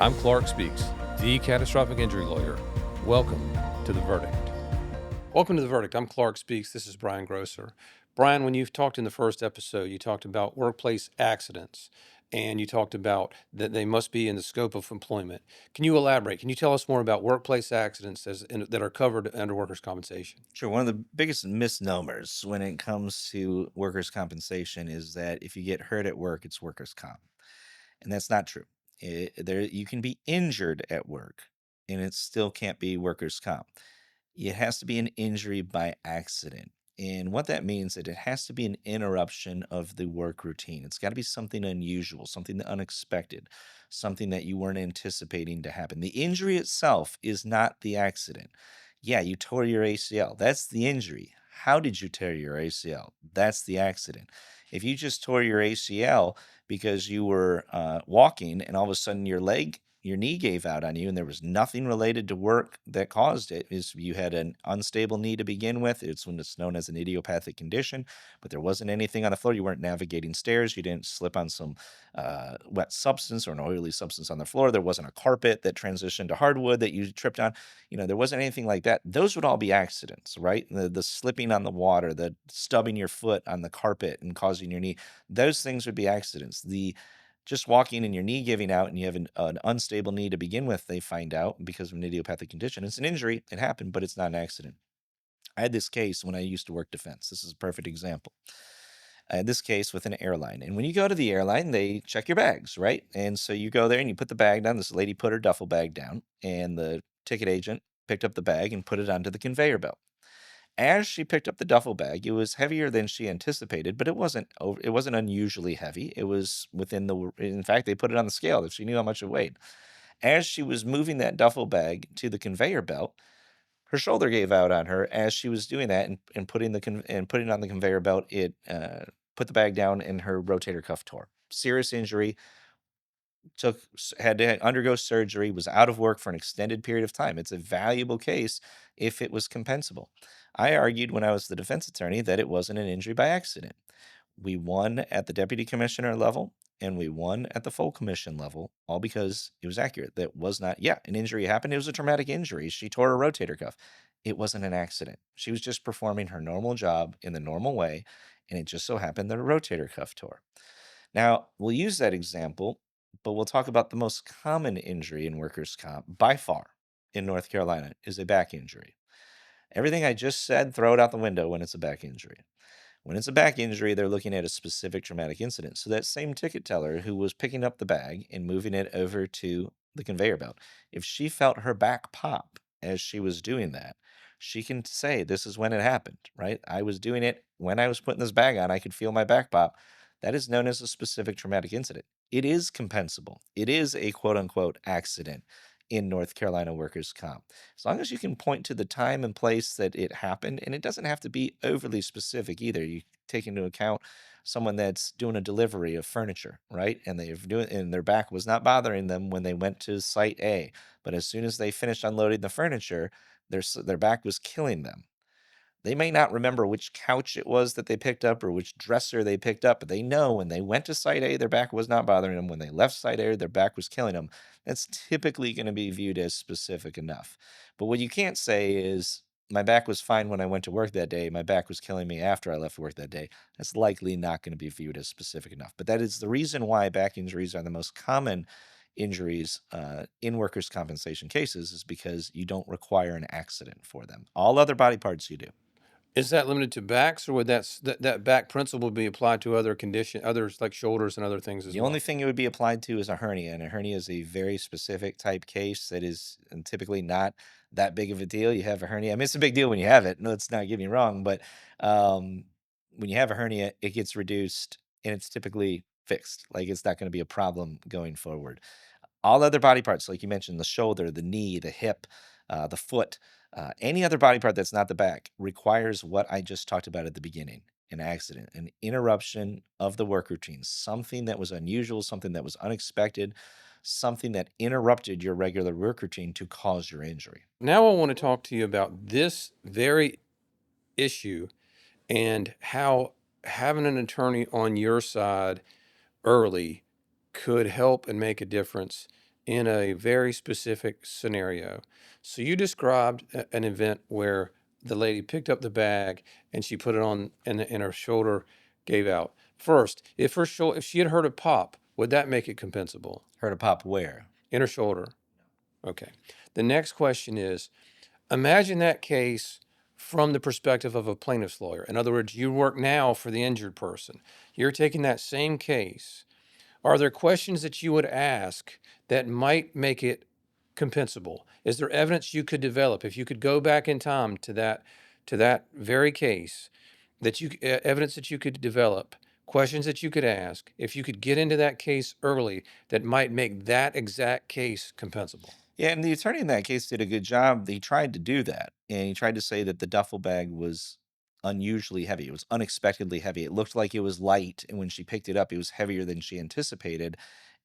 I'm Clarke Speaks, the catastrophic injury lawyer. Welcome to The Verdict. Welcome to The Verdict. I'm Clarke Speaks. This is Brian Groesser. Brian, when you've talked in the first episode, you talked about workplace accidents and you talked about that they must be in the scope of employment. Can you elaborate? Can you tell us more about workplace accidents that are covered under workers' compensation? Sure. One of the biggest misnomers when it comes to workers' compensation is that if you get hurt at work, it's workers' comp. And that's not true. You can be injured at work and it still can't be workers' comp. It has to be an injury by accident. And what that means is it has to be an interruption of the work routine. It's got to be something unusual, something unexpected, something that you weren't anticipating to happen. The injury itself is not the accident. Yeah, you tore your ACL. That's the injury. How did you tear your ACL? That's the accident. If you just tore your ACL because you were walking and all of a sudden your knee gave out on you and there was nothing related to work that caused it, is you had an unstable knee to begin with. It's when it's known as an idiopathic condition, but there wasn't anything on the floor. You weren't navigating stairs. You didn't slip on some wet substance or an oily substance on the floor. There wasn't a carpet that transitioned to hardwood that you tripped on. There wasn't anything like that. Those would all be accidents, right? The slipping on the water, the stubbing your foot on the carpet and causing your knee, those things would be accidents. The just walking and your knee giving out and you have an unstable knee to begin with, they find out because of an idiopathic condition. It's an injury. It happened, but it's not an accident. I had this case when I used to work defense. This is a perfect example. I had this case with an airline. And when you go to the airline, they check your bags, right? And so you go there and you put the bag down. This lady put her duffel bag down, and the ticket agent picked up the bag and put it onto the conveyor belt. As she picked up the duffel bag, it was heavier than she anticipated, but it wasn't unusually heavy. It was in fact, they put it on the scale if she knew how much it weighed. As she was moving that duffel bag to the conveyor belt, her shoulder gave out on her as she was doing that and putting it on the conveyor belt. It put the bag down and her rotator cuff tore. Serious injury. Had to undergo surgery, was out of work for an extended period of time. It's a valuable case if it was compensable. I argued when I was the defense attorney that it wasn't an injury by accident. We won at the deputy commissioner level and we won at the full commission level, all because it was accurate. That was not, yeah, an injury happened. It was a traumatic injury. She tore her rotator cuff. It wasn't an accident. She was just performing her normal job in the normal way, and it just so happened that her rotator cuff tore. Now, we'll use that example, but we'll talk about the most common injury in workers' comp by far in North Carolina is a back injury. Everything I just said, throw it out the window when it's a back injury. When it's a back injury, they're looking at a specific traumatic incident. So that same ticket teller who was picking up the bag and moving it over to the conveyor belt, if she felt her back pop as she was doing that, she can say, this is when it happened, right? I was doing it when I was putting this bag on, I could feel my back pop. That is known as a specific traumatic incident. It is compensable. It is a quote unquote accident in North Carolina workers' comp. As long as you can point to the time and place that it happened, and it doesn't have to be overly specific either. You take into account someone that's doing a delivery of furniture, right? And their back was not bothering them when they went to site A, but as soon as they finished unloading the furniture, their back was killing them. They may not remember which couch it was that they picked up or which dresser they picked up, but they know when they went to site A, their back was not bothering them. When they left site A, their back was killing them. That's typically going to be viewed as specific enough. But what you can't say is, my back was fine when I went to work that day. My back was killing me after I left work that day. That's likely not going to be viewed as specific enough. But that is the reason why back injuries are the most common injuries in workers' compensation cases, is because you don't require an accident for them. All other body parts you do. Is that limited to backs, or would that back principle be applied to others like shoulders and other things as The only well? thing it would be applied to is a hernia, and a hernia is a very specific type case that is typically not that big of a deal. You have a hernia. I mean, it's a big deal when you have it. No, let's not get me wrong, but um, when you have a hernia, it gets reduced and it's typically fixed. Like it's not going to be a problem going forward. All other body parts, like you mentioned, the shoulder, the knee, the hip, the foot, any other body part that's not the back requires what I just talked about at the beginning: an accident, an interruption of the work routine, something that was unusual, something that was unexpected, something that interrupted your regular work routine to cause your injury. Now I want to talk to you about this very issue and how having an attorney on your side early could help and make a difference in a very specific scenario. So you described an event where the lady picked up the bag and she put it on, and her shoulder gave out. First, if she had heard a pop, would that make it compensable? Heard a pop where? In her shoulder. Okay. The next question is, imagine that case from the perspective of a plaintiff's lawyer. In other words, you work now for the injured person. You're taking that same case. Are there questions that you would ask that might make it compensable? Is there evidence you could develop if you could go back in time to that very case, evidence that you could develop, questions that you could ask, if you could get into that case early that might make that exact case compensable? Yeah, and the attorney in that case did a good job. He tried to do that, and he tried to say that the duffel bag was unusually heavy. It was unexpectedly heavy. It looked like it was light, and when she picked it up, it was heavier than she anticipated,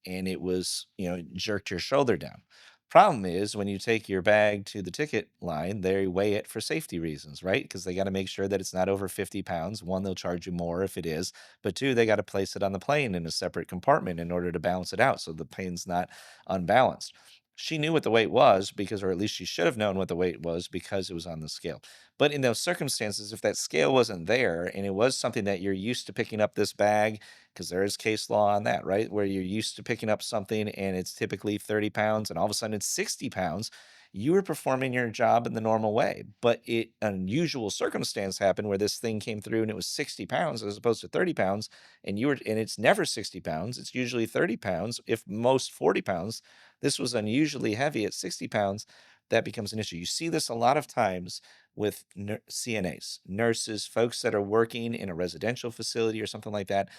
and it was, jerked your shoulder down. Problem is, when you take your bag to the ticket line, they weigh it for safety reasons, right? Because they got to make sure that it's not over 50 pounds. One, they'll charge you more if it is, but two, they got to place it on the plane in a separate compartment in order to balance it out so the plane's not unbalanced. She knew what the weight was because, or at least she should have known what the weight was because it was on the scale. But in those circumstances, if that scale wasn't there and it was something that you're used to picking up this bag, because there is case law on that, right? Where you're used to picking up something and it's typically 30 pounds and all of a sudden it's 60 pounds, you were performing your job in the normal way. But unusual circumstance happened where this thing came through and it was 60 pounds as opposed to 30 pounds. And it's never 60 pounds. It's usually 30 pounds, if most 40 pounds. This was unusually heavy at 60 pounds. That becomes an issue. You see this a lot of times with CNAs, nurses, folks that are working in a residential facility or something like that,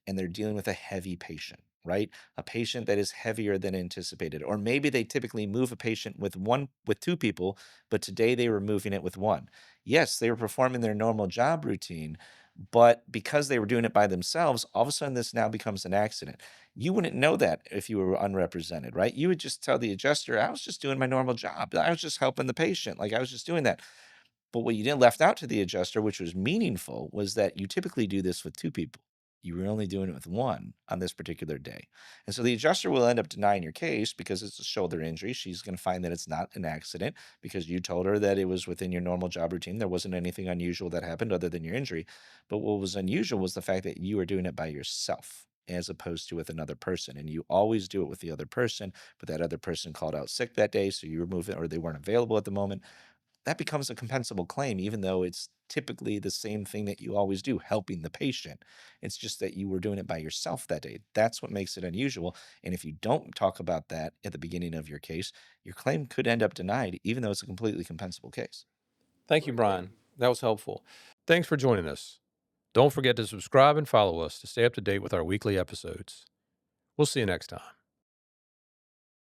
and they're dealing with a heavy patient, right? A patient that is heavier than anticipated. Or maybe they typically move a patient with two people, but today they were moving it with one. Yes, they were performing their normal job routine, but because they were doing it by themselves, all of a sudden this now becomes an accident. You wouldn't know that if you were unrepresented, right? You would just tell the adjuster, I was just doing my normal job. I was just helping the patient. Like I was just doing that. But what you didn't left out to the adjuster, which was meaningful, was that you typically do this with two people. You were only doing it with one on this particular day. And so the adjuster will end up denying your case because it's a shoulder injury. She's going to find that it's not an accident because you told her that it was within your normal job routine. There wasn't anything unusual that happened other than your injury. But what was unusual was the fact that you were doing it by yourself as opposed to with another person. And you always do it with the other person, but that other person called out sick that day. So you were moving or they weren't available at the moment. That becomes a compensable claim, even though it's typically the same thing that you always do, helping the patient. It's just that you were doing it by yourself that day. That's what makes it unusual. And if you don't talk about that at the beginning of your case, your claim could end up denied, even though it's a completely compensable case. Thank you, Brian. That was helpful. Thanks for joining us. Don't forget to subscribe and follow us to stay up to date with our weekly episodes. We'll see you next time.